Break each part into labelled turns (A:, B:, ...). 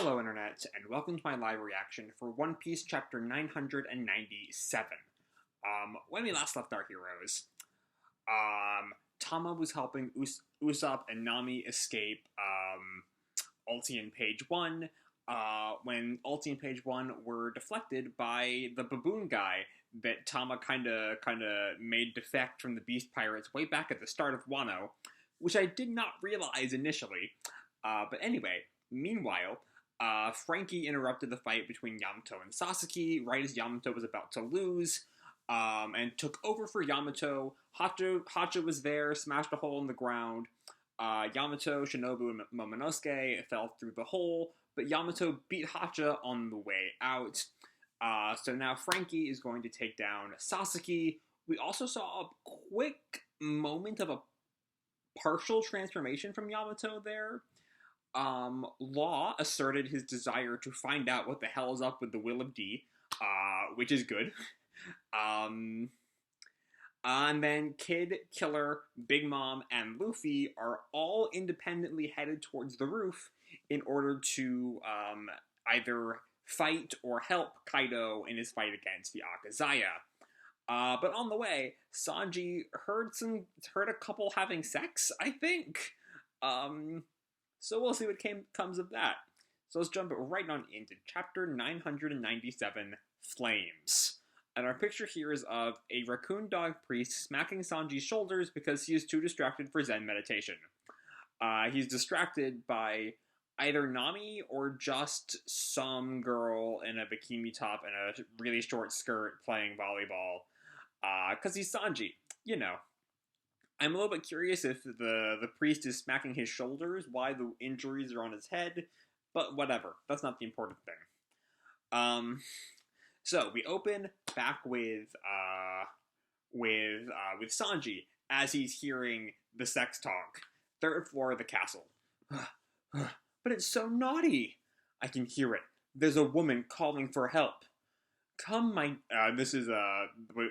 A: Hello Internet, and welcome to my live reaction for One Piece chapter 997. When we last left our heroes, Tama was helping Usopp and Nami escape, Ulti and Page 1, when Ulti and Page 1 were deflected by the baboon guy that Tama kinda made defect from the Beast Pirates way back at the start of Wano, which I did not realize initially. But anyway, meanwhile, Frankie interrupted the fight between Yamato and Sasaki right as Yamato was about to lose, and took over for Yamato. Hacha was there, smashed a hole in the ground. Yamato, Shinobu, and Momonosuke fell through the hole, but Yamato beat Hacha on the way out. So now Frankie is going to take down Sasaki. We also saw a quick moment of a partial transformation from Yamato there. Law asserted his desire to find out what the hell is up with the Will of D, which is good. And then Kid, Killer, Big Mom, and Luffy are all independently headed towards the roof in order to, either fight or help Kaido in his fight against the Akazaya. But on the way, Sanji heard a couple having sex, I think. So we'll see what comes of that. So let's jump right on into chapter 997, Flames. And our picture here is of a raccoon dog priest smacking Sanji's shoulders because he is too distracted for Zen meditation. He's distracted by either Nami or just some girl in a bikini top and a really short skirt playing volleyball. Because he's Sanji, you know. I'm a little bit curious if the priest is smacking his shoulders, why the injuries are on his head, but whatever. That's not the important thing. So we open back with Sanji as he's hearing the sex talk. Third floor of the castle. But it's so naughty. I can hear it. There's a woman calling for help. Come, my... this is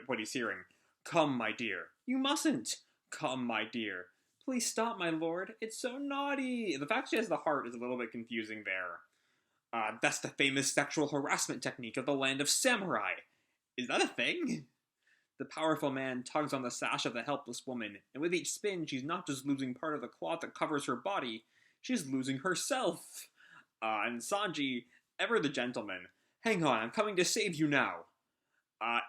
A: what he's hearing. Come, my dear. You mustn't. Come, my dear. Please stop, my lord. It's so naughty. The fact she has the heart is a little bit confusing there. That's the famous sexual harassment technique of the land of samurai. Is that a thing? The powerful man tugs on the sash of the helpless woman, and with each spin, she's not just losing part of the cloth that covers her body, she's losing herself. And Sanji, ever the gentleman, hang on, I'm coming to save you now.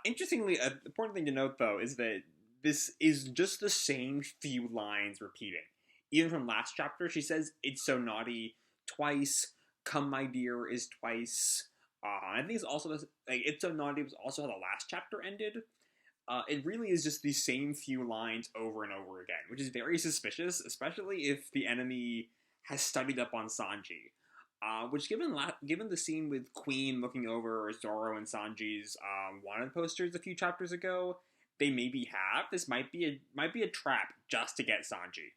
A: Interestingly, an important thing to note, though, is that this is just the same few lines repeating. Even from last chapter, she says, it's so naughty twice. Come, my dear is twice. I think it's also, it's so naughty was also how the last chapter ended. It really is just the same few lines over and over again, which is very suspicious, especially if the enemy has studied up on Sanji. Which, given the scene with Queen looking over Zoro and Sanji's wanted posters a few chapters ago, they maybe have. This might be a trap just to get Sanji.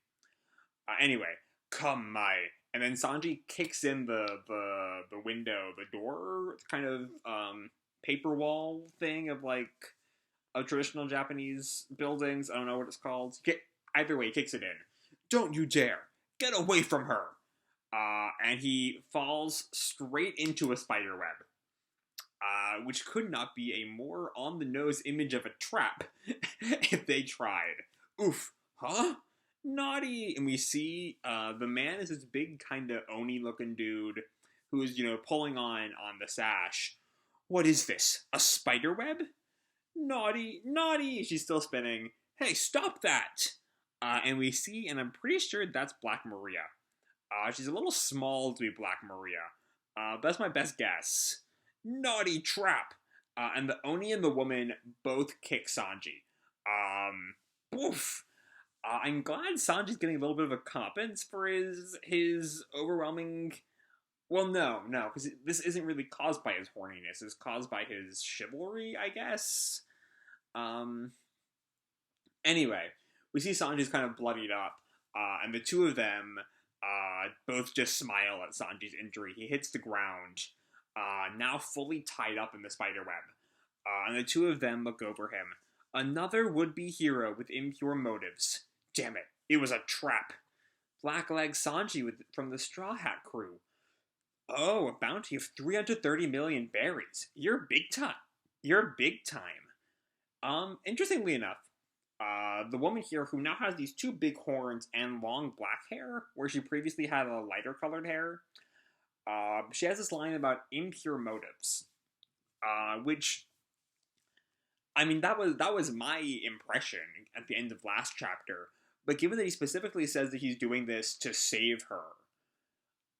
A: Anyway, come my, and then Sanji kicks in the window, the door, kind of paper wall thing of like a traditional Japanese buildings. I don't know what it's called. Either way, he kicks it in. Don't you dare get away from her! And he falls straight into a spider web. Which could not be a more on-the-nose image of a trap if they tried. Oof. Huh? Naughty! And we see the man is this big kind of Oni-looking dude who's, pulling on the sash. What is this? A spider web? Naughty, naughty! She's still spinning. Hey, stop that! And we see, and I'm pretty sure that's Black Maria. She's a little small to be Black Maria. But that's my best guess. Naughty trap! And the Oni and the woman both kick Sanji. Oof! I'm glad Sanji's getting a little bit of a comeuppance for his overwhelming... Well, no, because this isn't really caused by his horniness. It's caused by his chivalry, I guess. Anyway, we see Sanji's kind of bloodied up, and the two of them both just smile at Sanji's injury. He hits the ground, now fully tied up in the spider web. And the two of them look over him. Another would-be hero with impure motives. Damn it, it was a trap. Blackleg Sanji from the Straw Hat crew. Oh, a bounty of 330 million berries. You're big time. You're big time. Interestingly enough, the woman here who now has these two big horns and long black hair, where she previously had a lighter colored hair, she has this line about impure motives, which I mean that was my impression at the end of last chapter. But given that he specifically says that he's doing this to save her,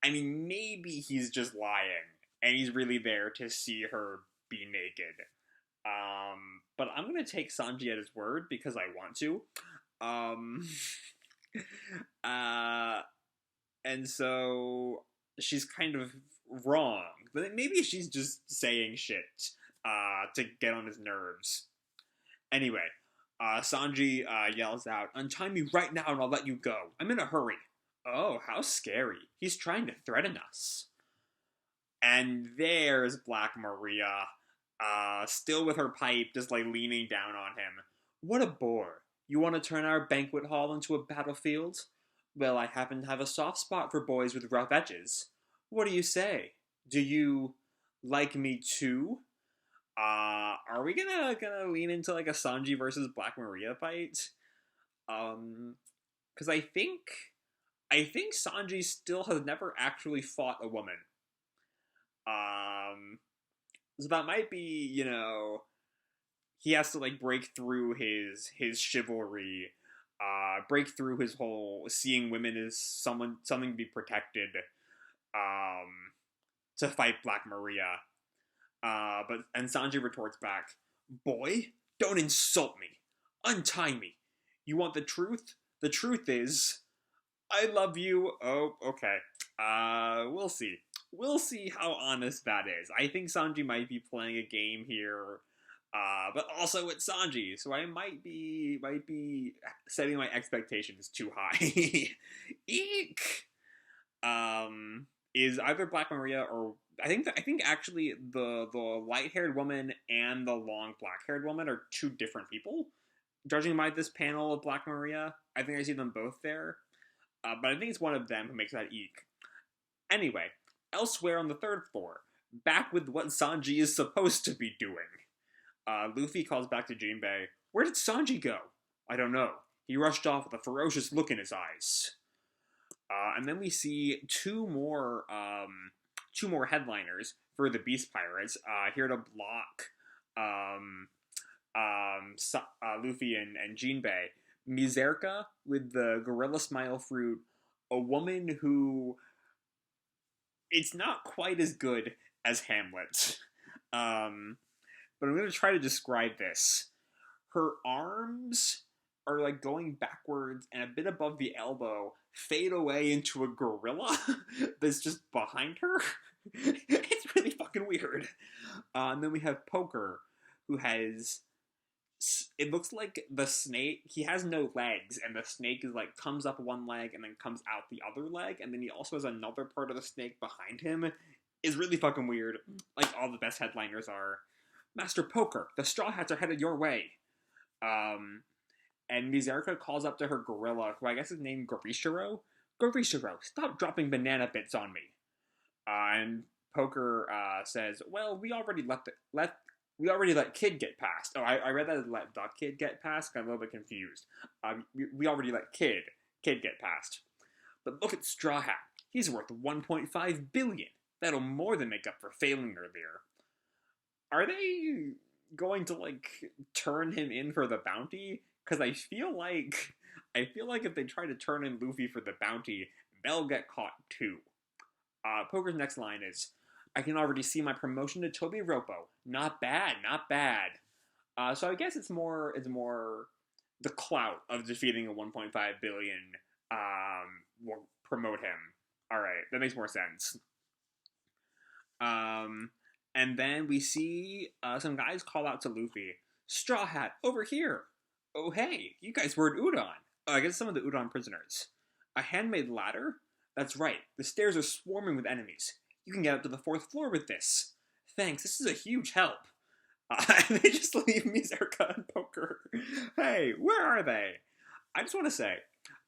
A: I mean maybe he's just lying and he's really there to see her be naked. But I'm gonna take Sanji at his word because I want to. Um, uh, and so she's kind of wrong, but maybe she's just saying shit to get on his nerves. Anyway, Sanji yells out, "Untie me right now and I'll let you go. I'm in a hurry." Oh, how scary. He's trying to threaten us. And there's Black Maria, still with her pipe, just like leaning down on him. What a bore. You want to turn our banquet hall into a battlefield? Well, I happen to have a soft spot for boys with rough edges. What do you say? Do you like me too? Are we gonna lean into like a Sanji versus Black Maria fight? Because I think Sanji still has never actually fought a woman. Um, so that might be, he has to like break through his chivalry, break through his whole seeing women as something to be protected, um, to fight Black Maria. And Sanji retorts back, "Boy, don't insult me. Untie me. You want the truth? The truth is, I love you." Oh, okay. We'll see. We'll see how honest that is. I think Sanji might be playing a game here, but also it's Sanji, so I might be setting my expectations too high. Eek. Is either Black Maria or I think actually the light haired woman and the long black haired woman are two different people. Judging by this panel of Black Maria, I think I see them both there. But I think it's one of them who makes that eek. Anyway, elsewhere on the third floor, back with what Sanji is supposed to be doing. Luffy calls back to Jinbei. "Where did Sanji go?" "I don't know. He rushed off with a ferocious look in his eyes." And then we see two more headliners for the Beast Pirates here to block Luffy and Jinbei. Mizerka with the Gorilla Smile fruit, a woman who it's not quite as good as Hamlet. But I'm going to try to describe this. Her arms are like going backwards and a bit above the elbow fade away into a gorilla that's just behind her. It's really fucking weird. And then we have Poker, who has... It looks like the snake, he has no legs, and the snake is like comes up one leg and then comes out the other leg, and then he also has another part of the snake behind him. Is really fucking weird, like all the best headliners are. "Master Poker, the Straw Hats are headed your way." And Mizerka calls up to her gorilla, who I guess is named Gorishiro. "Gorishiro, stop dropping banana bits on me." And Poker says, "Well, we already let Kid get past." Oh, I read that as let the Kid get past. I'm a little bit confused. We already let Kid get past. "But look at Straw Hat. He's worth 1.5 billion. That'll more than make up for failing earlier." Are they going to like turn him in for the bounty? Because I feel like if they try to turn in Luffy for the bounty, they'll get caught too. Poker's next line is, "I can already see my promotion to Toby Ropo. Not bad, not bad." So I guess it's more the clout of defeating a 1.5 billion will promote him. All right, that makes more sense. And then we see some guys call out to Luffy, "Straw Hat, over here." "Oh hey, you guys were at Udon." "Oh, I guess some of the Udon prisoners." "A handmade ladder?" "That's right. The stairs are swarming with enemies. You can get up to the fourth floor with this." "Thanks, this is a huge help." And they just leave Mizerka and Poker. Hey, where are they? I just want to say,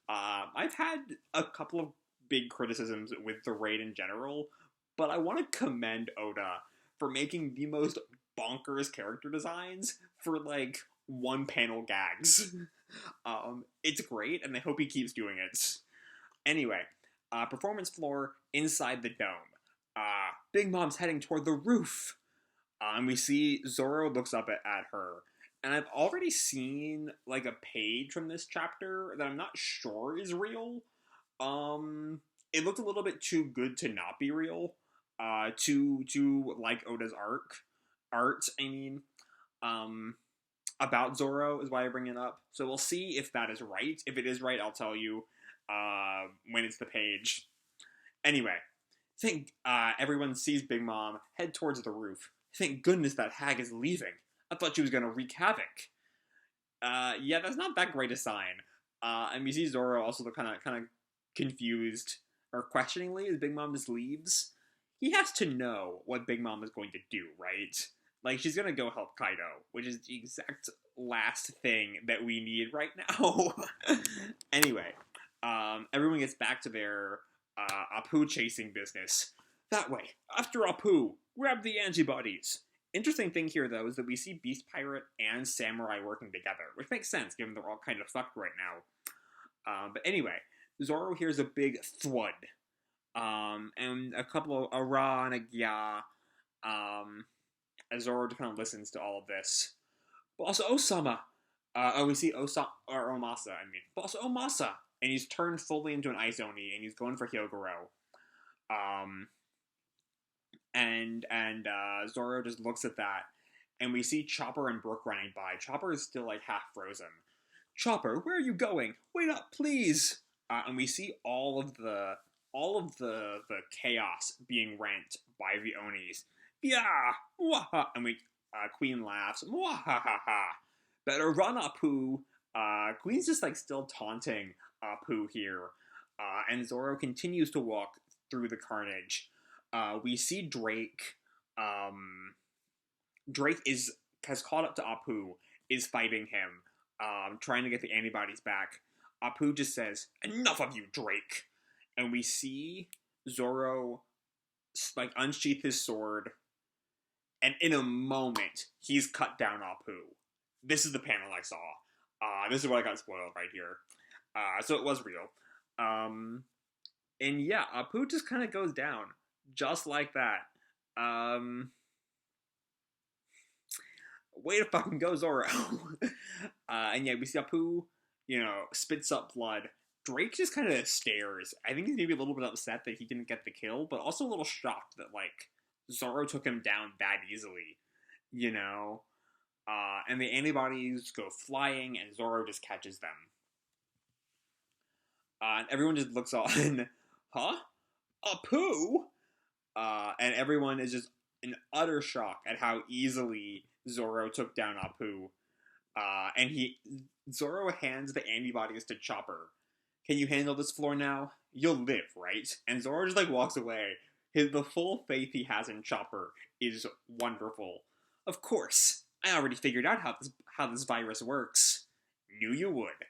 A: I've had a couple of big criticisms with the raid in general, but I want to commend Oda for making the most bonkers character designs for, like, one-panel gags. It's great, and I hope he keeps doing it. Anyway, performance floor inside the dome. Big Mom's heading toward the roof. And we see Zoro looks up at her. And I've already seen, like, a page from this chapter that I'm not sure is real. It looked a little bit too good to not be real. Too like Oda's art, I mean. About Zoro is why I bring it up. So we'll see if that is right. If it is right, I'll tell you when it's the page. Anyway, everyone sees Big Mom head towards the roof. Thank goodness that hag is leaving. I thought she was gonna wreak havoc. Yeah, that's not that great a sign. And we see Zoro also look kind of confused or questioningly as Big Mom just leaves. He has to know what Big Mom is going to do, right? Like, she's gonna go help Kaido, which is the exact last thing that we need right now. Anyway, everyone gets back to their Apoo chasing business. That way, after Apoo, grab the antibodies. Interesting thing here, though, is that we see Beast Pirate and Samurai working together, which makes sense, given they're all kind of fucked right now. But anyway, Zoro hears a big thwud. And a couple of a ra and a gya. As Zoro kind of listens to all of this. Boss Osama! We see Omasa, Boss Omasa! And he's turned fully into an Ice Oni, and he's going for Hyogoro. And Zoro just looks at that, and we see Chopper and Brook running by. Chopper is still, like, half frozen. Chopper, where are you going? Wait up, please! And we see all of the chaos being rent by the Onis. Yeah! Mwaha! And Queen laughs. Mwahaha! Better run, Apoo! Queen's just, like, still taunting Apoo here. And Zoro continues to walk through the carnage. We see Drake. Drake has caught up to Apoo, is fighting him, trying to get the antibodies back. Apoo just says, "Enough of you, Drake!" And we see Zoro, like, unsheath his sword, and in a moment, he's cut down Apoo. This is the panel I saw. This is what I got spoiled right here. So it was real. And yeah, Apoo just kind of goes down. Just like that. Way to fucking go, Zoro. And yeah, we see Apoo, spits up blood. Drake just kind of stares. I think he's maybe a little bit upset that he didn't get the kill, but also a little shocked that, like, Zoro took him down that easily, and the antibodies go flying, and Zoro just catches them. And everyone just looks on, huh? Apoo? And everyone is just in utter shock at how easily Zoro took down Apoo. And Zoro hands the antibodies to Chopper. Can you handle this floor now? You'll live, right? And Zoro just, like, walks away. The full faith he has in Chopper is wonderful. Of course, I already figured out how this virus works. Knew you would.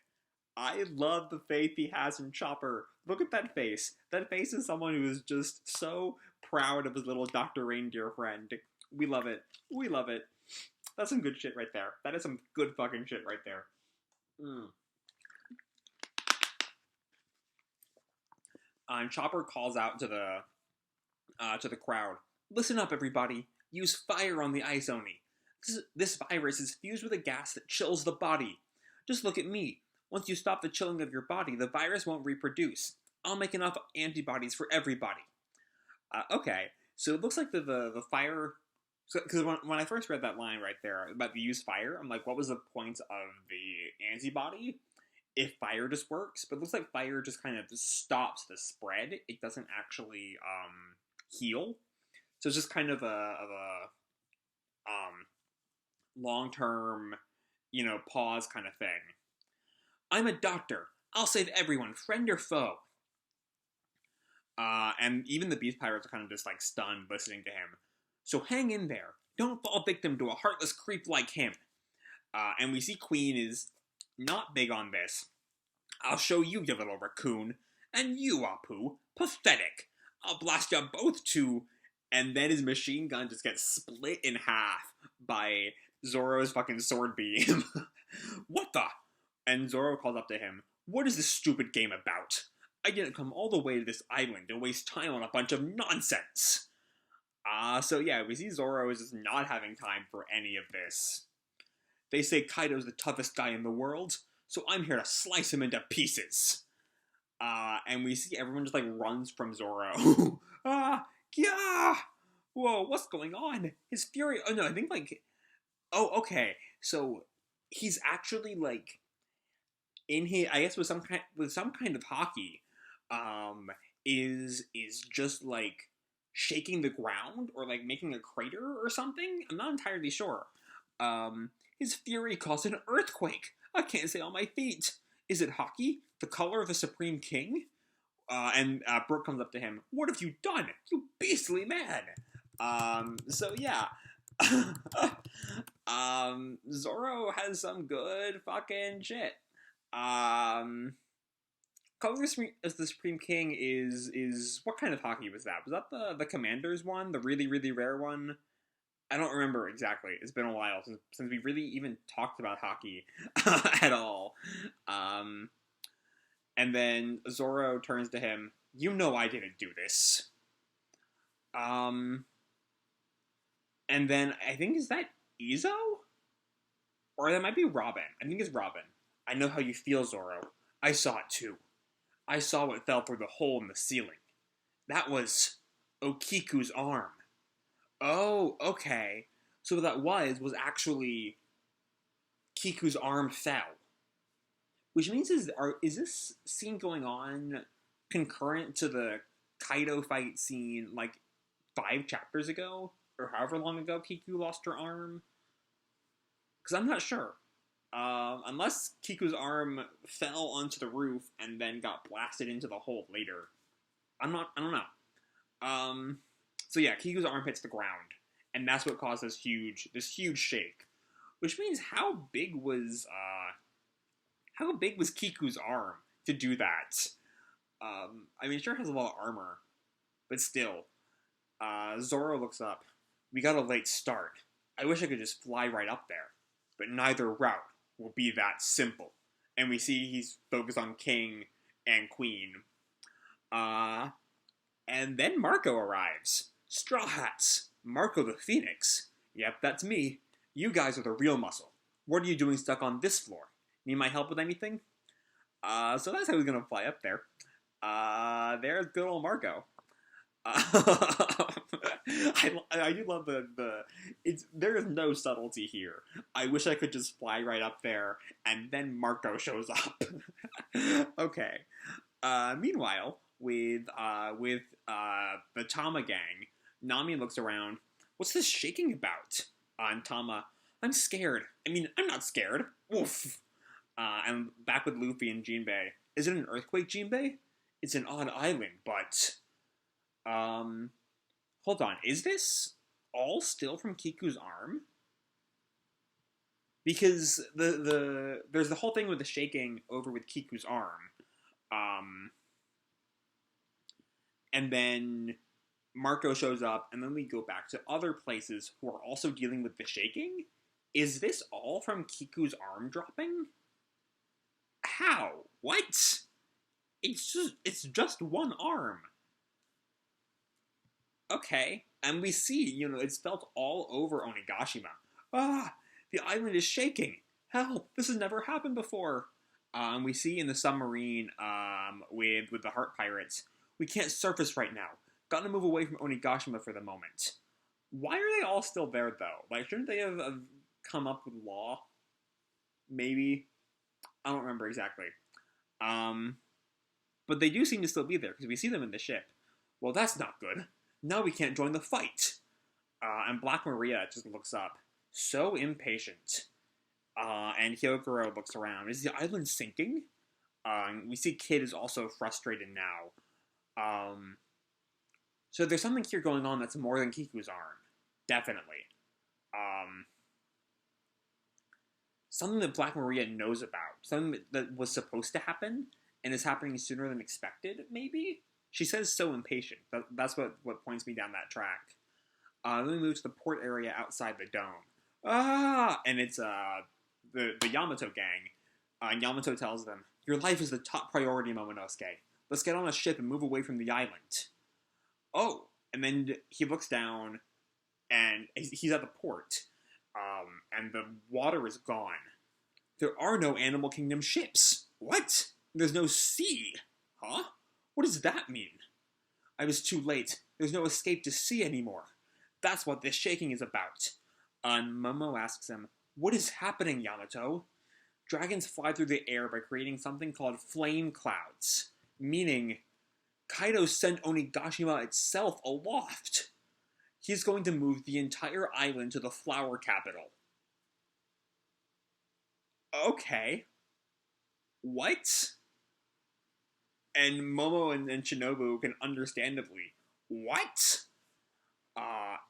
A: I love the faith he has in Chopper. Look at that face. That face is someone who is just so proud of his little Dr. Reindeer friend. We love it. We love it. That's some good shit right there. That is some good fucking shit right there. And Chopper calls out to the crowd. Listen up, everybody. Use fire on the Ice Oni. This virus is fused with a gas that chills the body. Just look at me. Once you stop the chilling of your body, the virus won't reproduce. I'll make enough antibodies for everybody. Okay, so it looks like the fire... Because when I first read that line right there about the use fire, I'm like, what was the point of the antibody if fire just works? But it looks like fire just kind of stops the spread. It doesn't actually heal. So it's just kind of a long-term, pause kind of thing. I'm a doctor. I'll save everyone, friend or foe. And even the Beast Pirates are kind of just, like, stunned listening to him. So hang in there. Don't fall victim to a heartless creep like him. And we see Queen is not big on this. I'll show you, you little raccoon. And you, Apoo. Pathetic. I'll blast you both to And then his machine gun just gets split in half by Zoro's fucking sword beam. What the? And Zoro calls up to him, "What is this stupid game about? I didn't come all the way to this island to waste time on a bunch of nonsense." So yeah, we see Zoro is just not having time for any of this. They say Kaido's the toughest guy in the world, so I'm here to slice him into pieces. And we see everyone just like runs from Zoro. Yeah! Whoa, what's going on? His fury. Oh no, I think like. Oh, okay. So he's actually like in his, I guess with some kind of hockey, is just like shaking the ground or like making a crater or something. I'm not entirely sure. His fury caused an earthquake. I can't stay on my feet. Is it hockey? The color of the Supreme King? And Brooke comes up to him. "What have you done? You beastly man!" So yeah. Zoro has some good fucking shit. Color of the Supreme King is what kind of hockey was that? Was that the Commander's one? The really, really rare one? I don't remember exactly. It's been a while since we really even talked about hockey at all. And then Zoro turns to him. "You know I didn't do this." And then I think, is that Izo? Or that might be Robin. I think it's Robin. "I know how you feel, Zoro. I saw it too. I saw what fell through the hole in the ceiling. That was Okiku's arm." Oh, okay. So what that was actually Kiku's arm fell. Which means is this scene going on concurrent to the Kaido fight scene like 5 chapters ago? Or however long ago Kiku lost her arm? Because I'm not sure. Unless Kiku's arm fell onto the roof and then got blasted into the hole later. I don't know. So yeah, Kiku's arm hits the ground, and that's what caused this huge shake. Which means how big was Kiku's arm to do that? I mean, sure, it has a lot of armor, but still. Zoro looks up. "We got a late start. I wish I could just fly right up there, but neither route will be that simple." And we see he's focused on King and Queen. And then Marco arrives. "Straw Hats, Marco the Phoenix. Yep, that's me. You guys are the real muscle. What are you doing stuck on this floor? Need my help with anything?" So that's how he's gonna fly up there. There's good old Marco. I do love there is no subtlety here. I wish I could just fly right up there, and then Marco shows up. Okay. Meanwhile, with the Tama gang, Nami looks around. "What's this shaking about?" And Tama, "I'm scared. I mean, I'm not scared. Woof." And back with Luffy and Jinbei. "Is it an earthquake, Jinbei? It's an odd island, but..." Hold on. Is this all still from Kiku's arm? Because there's the whole thing with the shaking over with Kiku's arm. And then Marco shows up, and then we go back to other places who are also dealing with the shaking? Is this all from Kiku's arm dropping? How? What? It's just one arm. Okay, and we see, it's felt all over Onigashima. The island is shaking. Help, this has never happened before. We see in the submarine, with the Heart Pirates, "We can't surface right now. Gotta move away from Onigashima for the moment." Why are they all still there, though? Like, shouldn't they have come up with law? Maybe? I don't remember exactly. But they do seem to still be there, because we see them in the ship. Well, that's not good. Now we can't join the fight. And Black Maria just looks up. So impatient. And Hyokuro looks around. Is the island sinking? We see Kid is also frustrated now. So there's something here going on that's more than Kiku's arm. Definitely. Something that Black Maria knows about. Something that was supposed to happen and is happening sooner than expected, maybe? She says so impatient. That's what points me down that track. Then we move to the port area outside the dome. Ah! And it's the Yamato gang. And Yamato tells them, "Your life is the top priority, Momonosuke. Let's get on a ship and move away from the island." Oh! And then he looks down, and he's at the port. And the water is gone. There are no Animal Kingdom ships. What? There's no sea. Huh? What does that mean? I was too late. There's no escape to sea anymore. That's what this shaking is about. And Momo asks him, "What is happening, Yamato?" Dragons fly through the air by creating something called flame clouds, meaning Kaido sent Onigashima itself aloft. He's going to move the entire island to the flower capital. Okay. What? And Momo and Shinobu can understandably, what?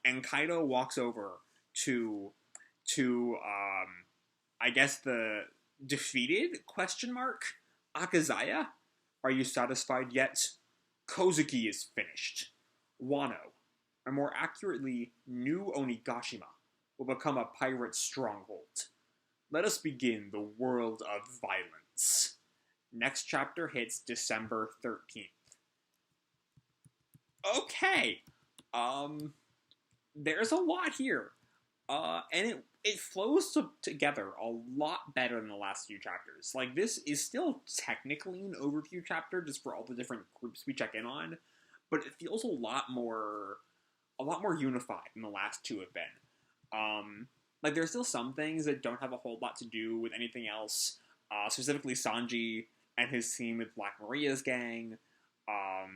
A: And Kaido walks over to I guess the defeated, question mark, Akazaya? Are you satisfied yet? Kozuki is finished. Wano, or more accurately, New Onigashima, will become a pirate stronghold. Let us begin the world of violence. Next chapter hits December 13th. Okay. There's a lot here. And it flows together a lot better than the last few chapters. Like, this is still technically an overview chapter just for all the different groups we check in on, but it feels a lot more unified than the last two have been. Like, there's still some things that don't have a whole lot to do with anything else, specifically Sanji and his scene with Black Maria's gang.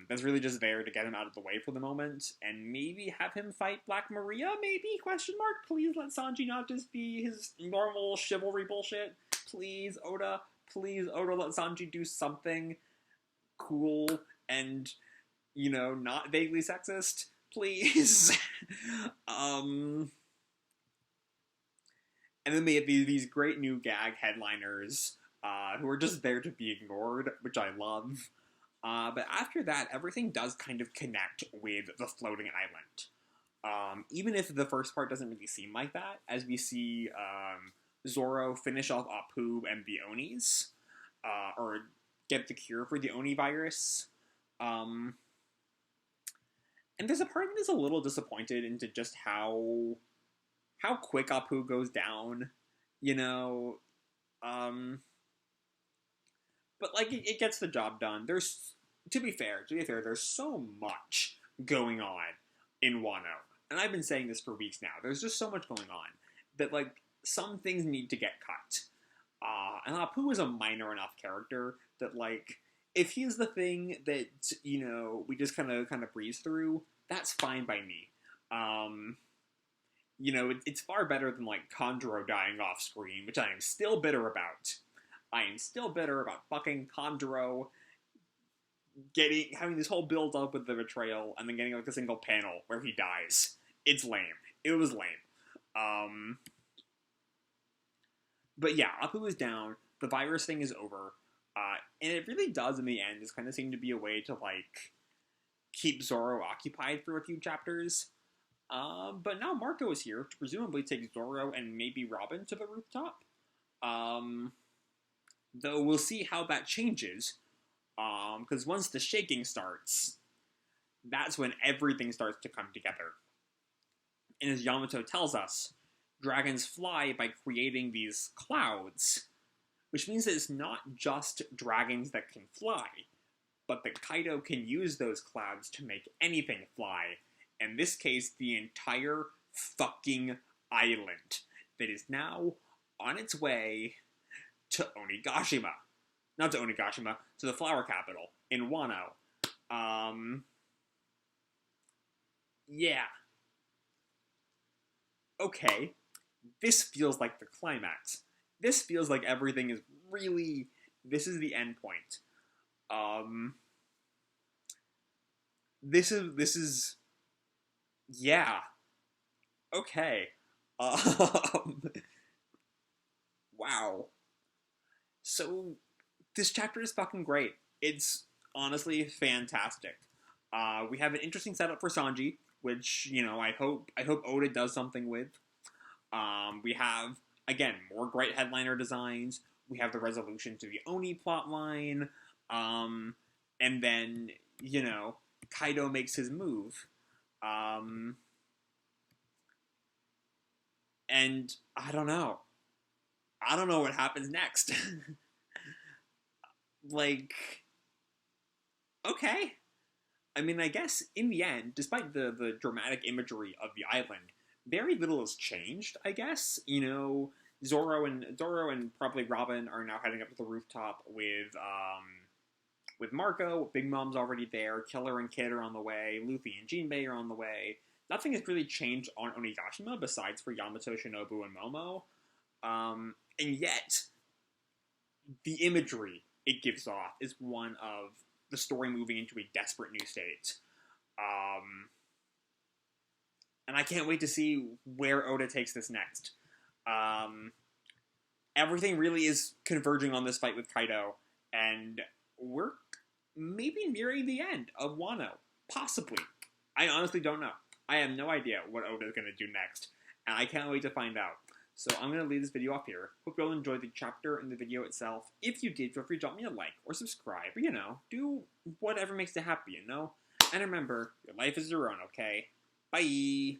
A: That's really just there to get him out of the way for the moment, and maybe have him fight Black Maria, maybe? Question mark? Please let Sanji not just be his normal chivalry bullshit. Please, Oda, let Sanji do something cool and, not vaguely sexist. Please. And then they have these great new gag headliners, who are just there to be ignored, which I love. But after that, everything does kind of connect with the floating island. Even if the first part doesn't really seem like that, as we see Zoro finish off Apoo and the Onis, or get the cure for the Oni virus. And there's a part of me that's a little disappointed into just how quick Apoo goes down, But, it gets the job done. To be fair, there's so much going on in Wano. And I've been saying this for weeks now. There's just so much going on that, some things need to get cut. And Apoo is a minor enough character that, if he's the thing that, we just kind of breeze through, that's fine by me. It's far better than, Kondro dying off screen, which I am still bitter about. I am still bitter about fucking Kondro having this whole build up with the betrayal and then getting a single panel where he dies. It's lame. It was lame. But yeah, Apoo is down. The virus thing is over. And it really does in the end just kind of seem to be a way to keep Zoro occupied for a few chapters. But now Marco is here to presumably take Zoro and maybe Robin to the rooftop. Though we'll see how that changes, because once the shaking starts, that's when everything starts to come together. And as Yamato tells us, dragons fly by creating these clouds, which means that it's not just dragons that can fly, but that Kaido can use those clouds to make anything fly. In this case, the entire fucking island that is now on its way to Onigashima. Not to Onigashima, to the flower capital in Wano. Yeah. Okay. This feels like the climax. This feels like everything is really... This is the end point. This is... Yeah. Okay. Wow. So, this chapter is fucking great. It's honestly fantastic. We have an interesting setup for Sanji. which, you know, I hope Oda does something with. We have, again, more great headliner designs. We have the resolution to the Oni plotline. And then, you know, Kaido makes his move. And I don't know. I don't know what happens next. Like, okay. I mean, I guess in the end, despite the dramatic imagery of the island, very little has changed, I guess. You know, Zoro and probably Robin are now heading up to the rooftop with Marco. Big Mom's already there. Killer and Kid are on the way. Luffy and Jinbei are on the way. Nothing has really changed on Onigashima besides for Yamato, Shinobu, and Momo. And yet, the imagery it gives off is one of the story moving into a desperate new state. And I can't wait to see where Oda takes this next. Everything really is converging on this fight with Kaido, and we're maybe nearing the end of Wano. Possibly. I honestly don't know. I have no idea what Oda is going to do next, and I can't wait to find out. So I'm going to leave this video off here. Hope you all enjoyed the chapter and the video itself. If you did, feel free to drop me a like or subscribe, or, you know, do whatever makes you happy, you know? And remember, your life is your own, okay? Bye!